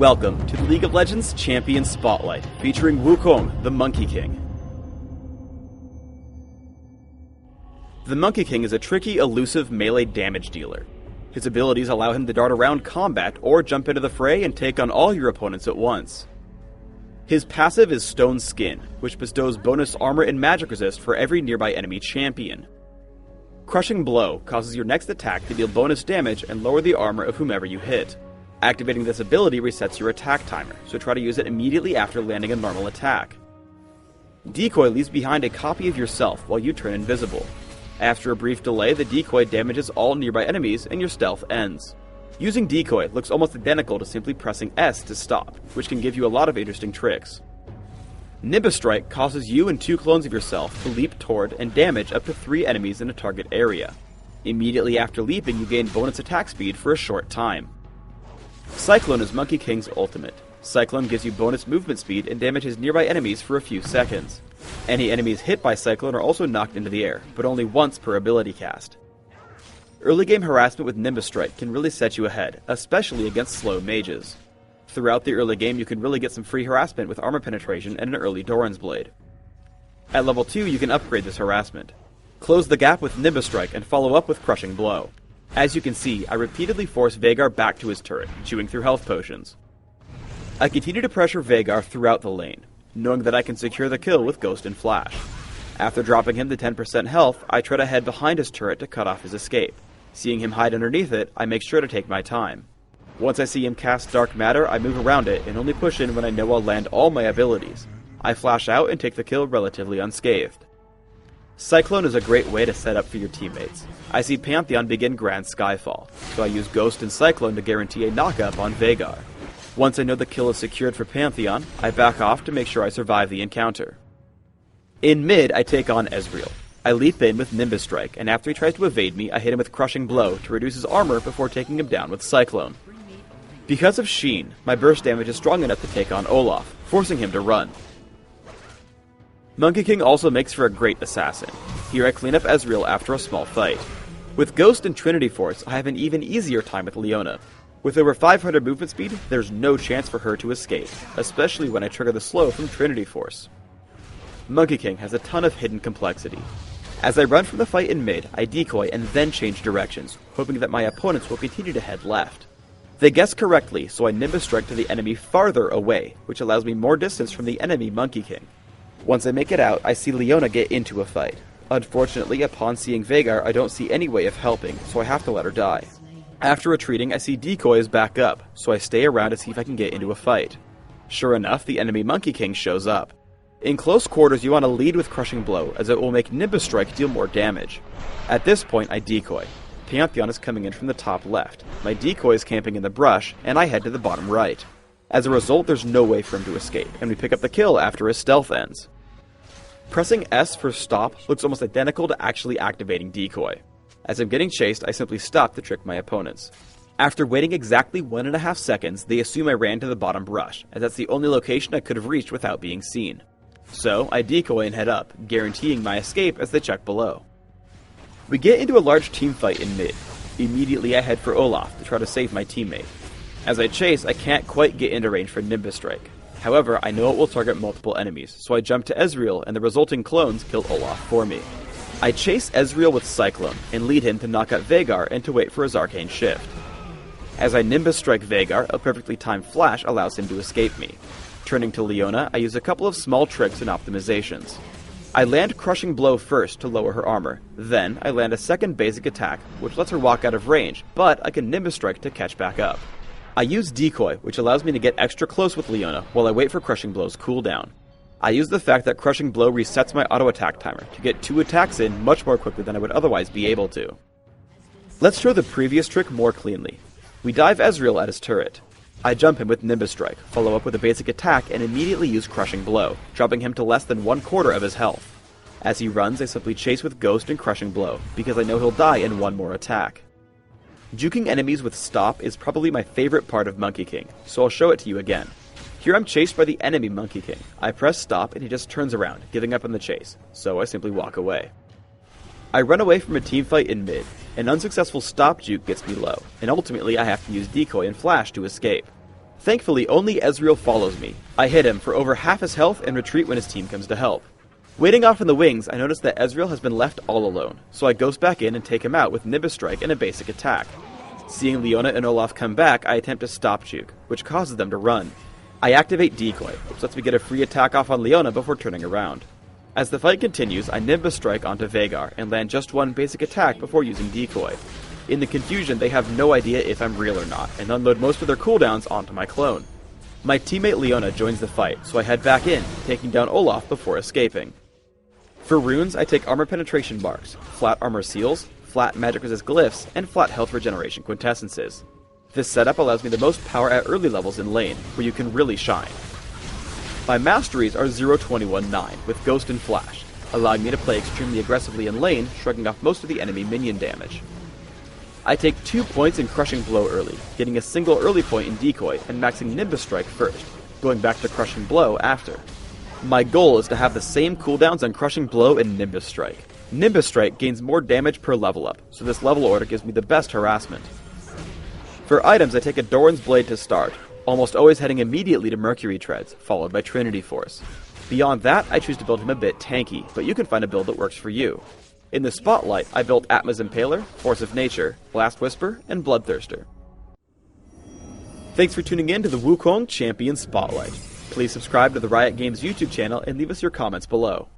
Welcome to the League of Legends Champion Spotlight, featuring Wukong, the Monkey King. The Monkey King is a tricky, elusive melee damage dealer. His abilities allow him to dart around combat or jump into the fray and take on all your opponents at once. His passive is Stone Skin, which bestows bonus armor and magic resist for every nearby enemy champion. Crushing Blow causes your next attack to deal bonus damage and lower the armor of whomever you hit. Activating this ability resets your attack timer, so try to use it immediately after landing a normal attack. Decoy leaves behind a copy of yourself while you turn invisible. After a brief delay, the decoy damages all nearby enemies and your stealth ends. Using Decoy looks almost identical to simply pressing S to stop, which can give you a lot of interesting tricks. Nimbus Strike causes you and 2 clones of yourself to leap toward and damage up to 3 enemies in a target area. Immediately after leaping, you gain bonus attack speed for a short time. Cyclone is Monkey King's ultimate. Cyclone gives you bonus movement speed and damages nearby enemies for a few seconds. Any enemies hit by Cyclone are also knocked into the air, but only once per ability cast. Early game harassment with Nimbus Strike can really set you ahead, especially against slow mages. Throughout the early game you can really get some free harassment with armor penetration and an early Doran's Blade. At level 2 you can upgrade this harassment. Close the gap with Nimbus Strike and follow up with Crushing Blow. As you can see, I repeatedly force Veigar back to his turret, chewing through health potions. I continue to pressure Veigar throughout the lane, knowing that I can secure the kill with Ghost and Flash. After dropping him to 10% health, I try to head behind his turret to cut off his escape. Seeing him hide underneath it, I make sure to take my time. Once I see him cast Dark Matter, I move around it and only push in when I know I'll land all my abilities. I flash out and take the kill relatively unscathed. Cyclone is a great way to set up for your teammates. I see Pantheon begin Grand Skyfall, so I use Ghost and Cyclone to guarantee a knock-up on Veigar. Once I know the kill is secured for Pantheon, I back off to make sure I survive the encounter. In mid, I take on Ezreal. I leap in with Nimbus Strike, and after he tries to evade me, I hit him with Crushing Blow to reduce his armor before taking him down with Cyclone. Because of Sheen, my burst damage is strong enough to take on Olaf, forcing him to run. Monkey King also makes for a great assassin. Here I clean up Ezreal after a small fight. With Ghost and Trinity Force, I have an even easier time with Leona. With over 500 movement speed, there's no chance for her to escape, especially when I trigger the slow from Trinity Force. Monkey King has a ton of hidden complexity. As I run from the fight in mid, I decoy and then change directions, hoping that my opponents will continue to head left. They guess correctly, so I Nimbus Strike to the enemy farther away, which allows me more distance from the enemy Monkey King. Once I make it out, I see Leona get into a fight. Unfortunately, upon seeing Veigar, I don't see any way of helping, so I have to let her die. After retreating, I see decoys back up, so I stay around to see if I can get into a fight. Sure enough, the enemy Monkey King shows up. In close quarters, you want to lead with Crushing Blow, as it will make Nimbus Strike deal more damage. At this point, I decoy. Pantheon is coming in from the top left. My decoy is camping in the brush, and I head to the bottom right. As a result, there's no way for him to escape, and we pick up the kill after his stealth ends. Pressing S for stop looks almost identical to actually activating decoy. As I'm getting chased, I simply stop to trick my opponents. After waiting exactly 1.5 seconds, they assume I ran to the bottom brush, as that's the only location I could have reached without being seen. So, I decoy and head up, guaranteeing my escape as they check below. We get into a large team fight in mid. Immediately I head for Olaf to try to save my teammate. As I chase, I can't quite get into range for Nimbus Strike. However, I know it will target multiple enemies, so I jump to Ezreal and the resulting clones kill Olaf for me. I chase Ezreal with Cyclone and lead him to knock out Veigar and to wait for his Arcane Shift. As I Nimbus Strike Veigar, a perfectly timed flash allows him to escape me. Turning to Leona, I use a couple of small tricks and optimizations. I land Crushing Blow first to lower her armor, then I land a second basic attack, which lets her walk out of range, but I can Nimbus Strike to catch back up. I use Decoy, which allows me to get extra close with Leona while I wait for Crushing Blow's cooldown. I use the fact that Crushing Blow resets my auto attack timer to get 2 attacks in much more quickly than I would otherwise be able to. Let's show the previous trick more cleanly. We dive Ezreal at his turret. I jump him with Nimbus Strike, follow up with a basic attack, and immediately use Crushing Blow, dropping him to less than 1/4 of his health. As he runs, I simply chase with Ghost and Crushing Blow, because I know he'll die in one more attack. Juking enemies with Stop is probably my favorite part of Monkey King, so I'll show it to you again. Here I'm chased by the enemy Monkey King. I press Stop and he just turns around, giving up on the chase, so I simply walk away. I run away from a teamfight in mid. An unsuccessful stop juke gets me low, and ultimately I have to use Decoy and Flash to escape. Thankfully, only Ezreal follows me. I hit him for over half his health and retreat when his team comes to help. Waiting off in the wings, I notice that Ezreal has been left all alone, so I ghost back in and take him out with Nimbus Strike and a basic attack. Seeing Leona and Olaf come back, I attempt to stop Juke, which causes them to run. I activate Decoy, which lets me get a free attack off on Leona before turning around. As the fight continues, I Nimbus Strike onto Veigar and land just one basic attack before using Decoy. In the confusion, they have no idea if I'm real or not, and unload most of their cooldowns onto my clone. My teammate Leona joins the fight, so I head back in, taking down Olaf before escaping. For runes, I take Armor Penetration Marks, Flat Armor Seals, Flat Magic Resist Glyphs, and Flat Health Regeneration Quintessences. This setup allows me the most power at early levels in lane, where you can really shine. My masteries are 0-21-9, with Ghost and Flash, allowing me to play extremely aggressively in lane, shrugging off most of the enemy minion damage. I take 2 points in Crushing Blow early, getting a single early point in Decoy, and maxing Nimbus Strike first, going back to Crushing Blow after. My goal is to have the same cooldowns on Crushing Blow and Nimbus Strike. Nimbus Strike gains more damage per level up, so this level order gives me the best harassment. For items, I take a Doran's Blade to start, almost always heading immediately to Mercury Treads, followed by Trinity Force. Beyond that, I choose to build him a bit tanky, but you can find a build that works for you. In the Spotlight, I built Atma's Impaler, Force of Nature, Blast Whisper, and Bloodthirster. Thanks for tuning in to the Wukong Champion Spotlight. Please subscribe to the Riot Games YouTube channel and leave us your comments below.